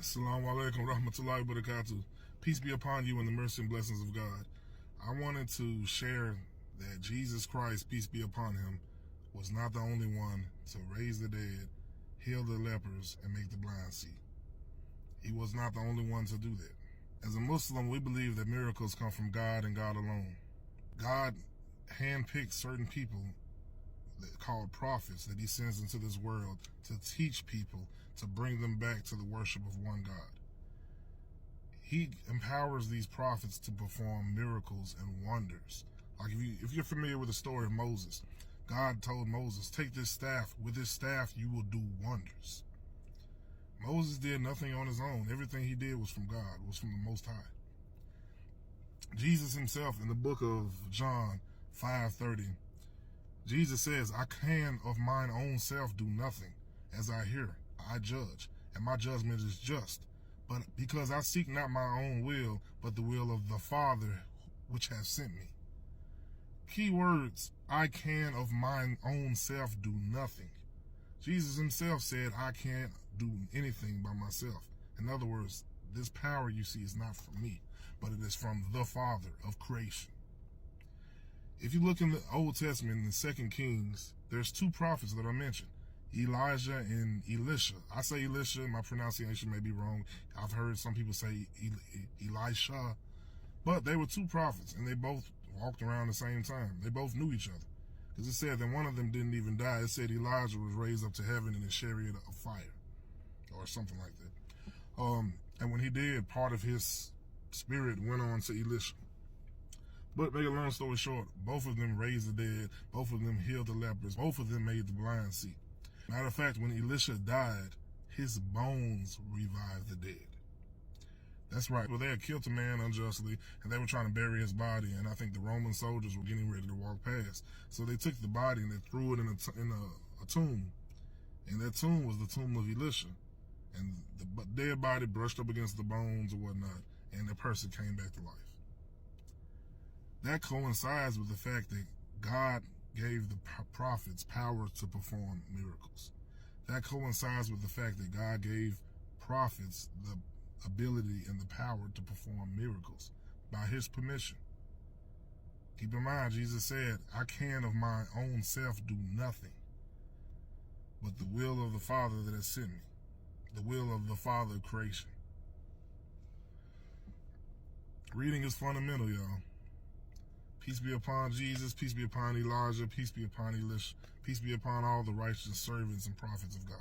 Assalamu alaikum rahmatullahi wa barakatuh. Peace be upon you and the mercy and blessings of God. I wanted to share that Jesus Christ, peace be upon him, was not the only one to raise the dead, heal the lepers, and make the blind see. He was not the only one to do that. As a Muslim, we believe that miracles come from God and God alone. God handpicked certain people called prophets that he sends into this world to teach people, to bring them back to the worship of one God. He empowers these prophets to perform miracles and wonders. Like if you're familiar with the story of Moses, God told Moses, take this staff, with this staff you will do wonders. Moses did nothing on his own. Everything he did was from God, was from the Most High. Jesus himself in the book of John 5:30, Jesus says, I can of mine own self do nothing. As I hear, I judge, and my judgment is just. But because I seek not my own will, but the will of the Father which has sent me. Key words, I can of mine own self do nothing. Jesus himself said, I can't do anything by myself. In other words, this power you see is not from me, but it is from the Father of creation. If you look in the Old Testament, in the 2 Kings, there's two prophets that are mentioned, Elijah and Elisha. I say Elisha, my pronunciation may be wrong. I've heard some people say Elisha, but they were two prophets, and they both walked around the same time. They both knew each other, because it said that one of them didn't even die. It said Elijah was raised up to heaven in a chariot of fire, or something like that. And when he did, part of his spirit went on to Elisha. But make a long story short, both of them raised the dead, both of them healed the lepers, both of them made the blind see. Matter of fact, when Elisha died, his bones revived the dead. That's right. Well, they had killed a man unjustly, and they were trying to bury his body, and I think the Roman soldiers were getting ready to walk past. So they took the body and they threw it in a tomb, and that tomb was the tomb of Elisha. And the dead body brushed up against the bones or whatnot, and the person came back to life. That coincides with the fact that God gave the prophets power to perform miracles. That coincides with the fact that God gave prophets the ability and the power to perform miracles by his permission. Keep in mind, Jesus said, I can of my own self do nothing, but the will of the Father that has sent me, the will of the Father of creation. Reading is fundamental, y'all. Peace be upon Jesus, peace be upon Elijah, peace be upon Elisha, peace be upon all the righteous servants and prophets of God.